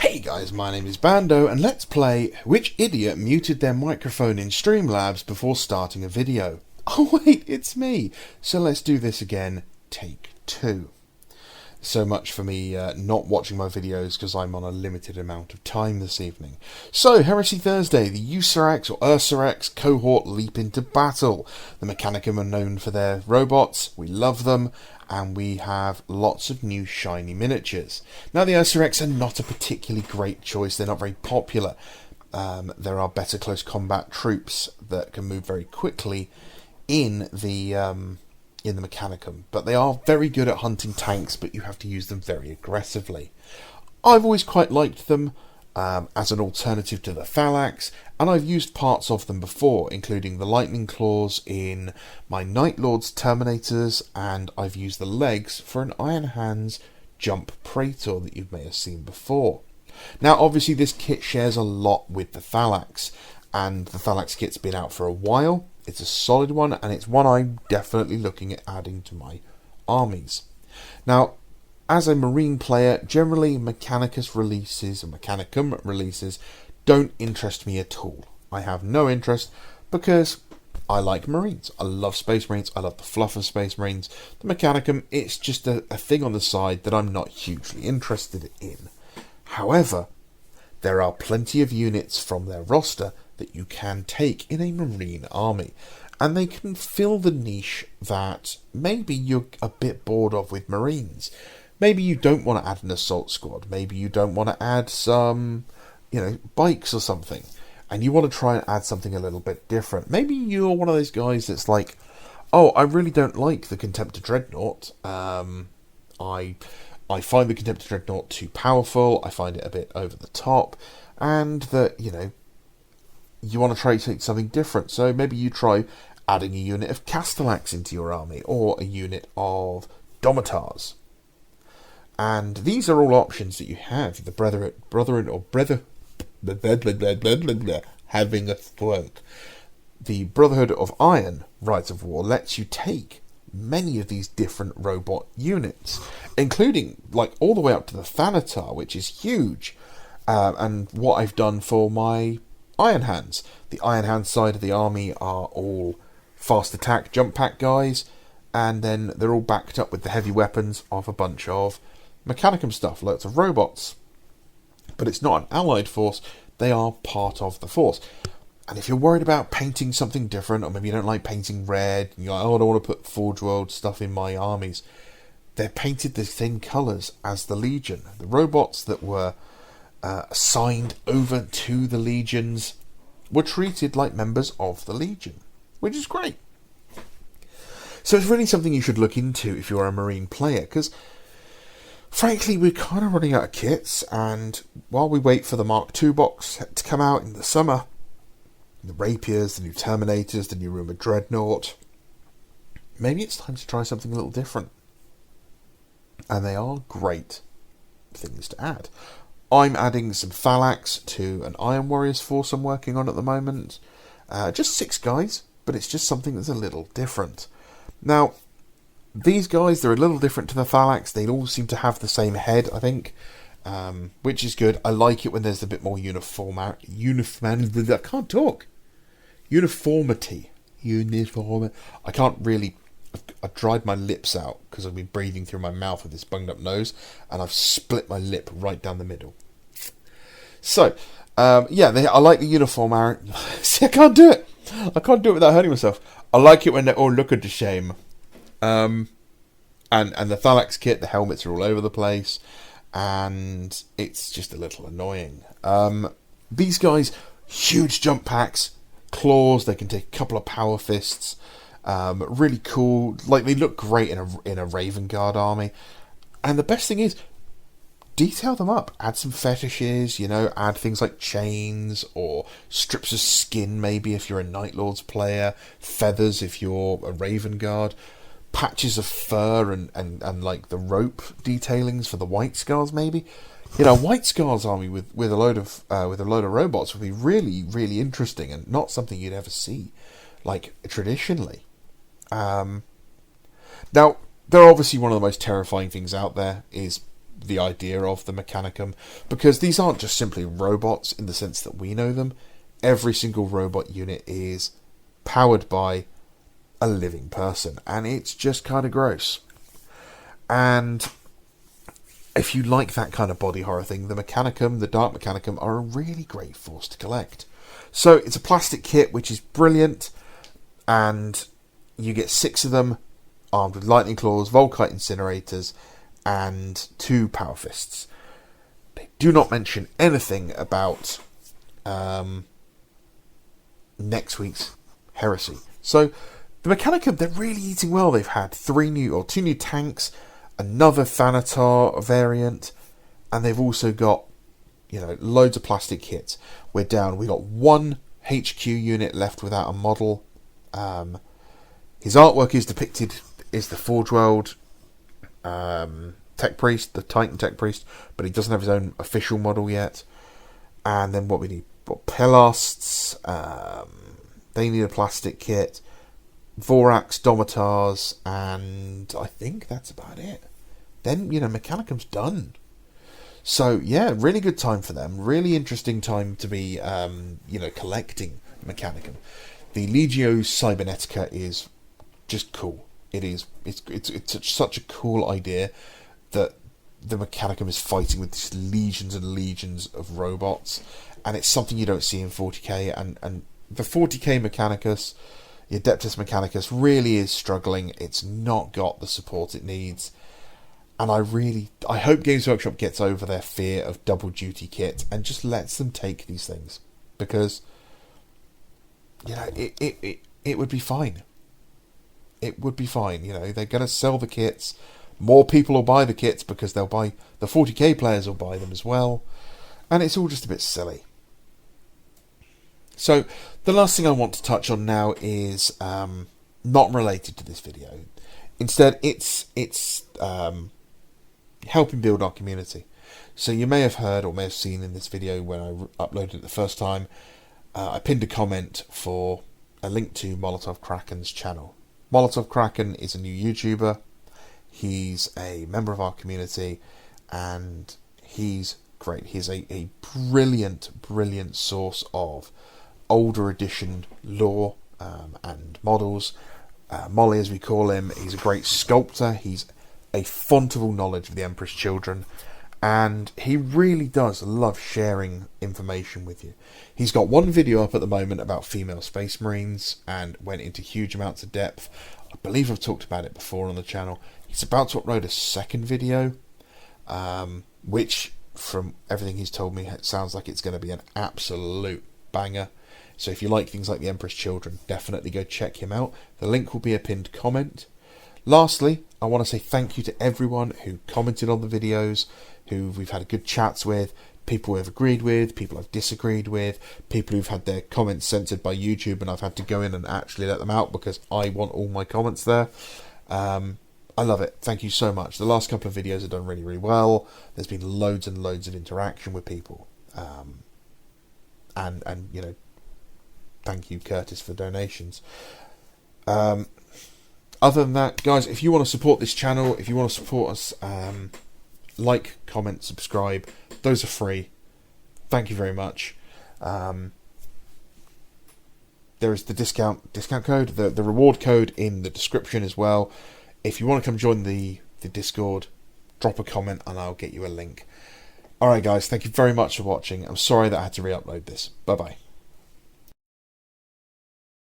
Hey guys, my name is Bando, and let's play Which Idiot Muted Their Microphone in Streamlabs Before Starting a Video. Oh wait, it's me! So let's do this again, take two. So much for me not watching my videos because I'm on a limited amount of time this evening. So, Heresy Thursday, the Ursarax or Ursarax cohort leap into battle. The Mechanicum are known for their robots, we love them, and we have lots of new shiny miniatures. Now the Ursarax are not a particularly great choice, they're not very popular. There are better close combat troops that can move very quickly in the Mechanicum, but they are very good at hunting tanks, but you have to use them very aggressively. I've always quite liked them as an alternative to the Thalax, and I've used parts of them before, including the Lightning Claws in my Night Lord's Terminators, and I've used the legs for an Iron Hands Jump Praetor that you may have seen before. Now obviously this kit shares a lot with the Thalax, and the Thalax kit's been out for a while. It's a solid one, and it's one I'm definitely looking at adding to my armies. Now, as a Marine player, generally Mechanicum releases don't interest me at all. I have no interest because I like Marines. I love Space Marines. I love the fluff of Space Marines. The Mechanicum, it's just a thing on the side that I'm not hugely interested in. However, there are plenty of units from their roster that you can take in a Marine army, and they can fill the niche that maybe you're a bit bored of with Marines. Maybe you don't want to add an assault squad, maybe you don't want to add some, bikes or something, and you want to try and add something a little bit different. Maybe you're one of those guys that's like, oh, I really don't like the Contemptor Dreadnought. I find the Contemptor Dreadnought too powerful, I find it a bit over the top, and that, you want to try something different. So maybe you try adding a unit of Castellax into your army, or a unit of Domitars. And these are all options that you have. The having a stroke. The Brotherhood of Iron Rights of War lets you take many of these different robot units, including all the way up to the Thanatar, which is huge. And what I've done for my Iron Hands. The Iron Hands side of the army are all fast attack jump pack guys, and then they're all backed up with the heavy weapons of a bunch of Mechanicum stuff, lots of robots. But it's not an allied force, they are part of the force. And if you're worried about painting something different, or maybe you don't like painting red, and you're like, oh, I don't want to put Forge World stuff in my armies, they're painted the same colours as the Legion. The robots that were assigned over to the legions were treated like members of the Legion, which is great. So it's really something you should look into if you're a Marine player, because frankly we're kind of running out of kits, and while we wait for the Mark II box to come out in the summer, the Rapiers, the new Terminators, the new Rumour Dreadnought, maybe it's time to try something a little different. And they are great things to add. I'm adding some Thalax to an Iron Warriors force I'm working on at the moment. Just 6 guys, but it's just something that's a little different. Now, these guys, they're a little different to the Thalax. They all seem to have the same head, I think, which is good. I like it when there's a bit more uniformity. I can't really... I've dried my lips out because I've been breathing through my mouth with this bunged up nose, and I've split my lip right down the middle. So, I like the uniform. See, I can't do it. I can't do it without hurting myself. I like it when they all look at the shame. And the Thalax kit, the helmets are all over the place, and it's just a little annoying. These guys, huge jump packs, claws. They can take a couple of power fists. Really cool. They look great in a Raven Guard army. And the best thing is, detail them up. Add some fetishes, add things like chains, or strips of skin maybe if you're a Night Lords player, feathers if you're a Raven Guard, patches of fur and like the rope detailings for the White Scars maybe. White Scars army with a load of robots would be really, really interesting, and not something you'd ever see traditionally. Now, they're obviously one of the most terrifying things out there is the idea of the Mechanicum, because these aren't just simply robots in the sense that we know them. Every single robot unit is powered by a living person, and it's just kind of gross. And if you like that kind of body horror thing, the Mechanicum, the Dark Mechanicum, are a really great force to collect. So it's a plastic kit, which is brilliant, and you get 6 of them, armed with lightning claws, Volkite incinerators, and 2 power fists. They do not mention anything about next week's heresy. So the Mechanicum, they're really eating well. They've had 2 new tanks, another Thanatar variant, and they've also got, you know, loads of plastic kits. We got 1 HQ unit left without a model. His artwork is depicted is the Forge World Tech Priest, the Titan Tech Priest, but he doesn't have his own official model yet. And then what we need, Pelosts, they need a plastic kit, Vorax, Domitars, and I think that's about it. Then, you know, Mechanicum's done. So, yeah, really good time for them. Really interesting time to be, collecting Mechanicum. The Legio Cybernetica is just cool. It's such a cool idea that the Mechanicum is fighting with these legions and legions of robots, and it's something you don't see in 40k, and the 40k Mechanicus, the Adeptus Mechanicus, really is struggling. It's not got the support it needs, and I hope Games Workshop gets over their fear of double duty kit and just lets them take these things, because, you know, it would be fine. It would be fine. You know, they're going to sell the kits. More people will buy the kits because the 40k players will buy them as well, and it's all just a bit silly. So the last thing I want to touch on now is not related to this video. Instead, it's helping build our community. So you may have heard or may have seen in this video when I uploaded it the first time, I pinned a comment for a link to Molotov Kraken's channel. Molotov Kraken is a new YouTuber. He's a member of our community, and he's great. He's a brilliant source of older edition lore and models. Molly, as we call him, he's a great sculptor. He's a font of all knowledge of the Emperor's Children, and he really does love sharing information with you. He's got 1 video up at the moment about female Space Marines and went into huge amounts of depth. I believe I've talked about it before on the channel. He's about to upload a 2nd video, which, from everything he's told me, it sounds like it's going to be an absolute banger. So if you like things like the Emperor's Children, definitely go check him out. The link will be a pinned comment. Lastly, I want to say thank you to everyone who commented on the videos, who we've had good chats with, people who have agreed with, people I've disagreed with, people who've had their comments censored by YouTube and I've had to go in and actually let them out because I want all my comments there. I love it. Thank you so much. The last couple of videos have done really well. There's been loads and loads of interaction with people. And you know, thank you, Curtis, for donations. Other than that, guys, if you want to support this channel, if you want to support us, like, comment, subscribe. Those are free. Thank you very much. There is the discount code, the reward code in the description as well. If you want to come join the Discord, drop a comment and I'll get you a link. Alright guys, thank you very much for watching. I'm sorry that I had to re-upload this. Bye bye.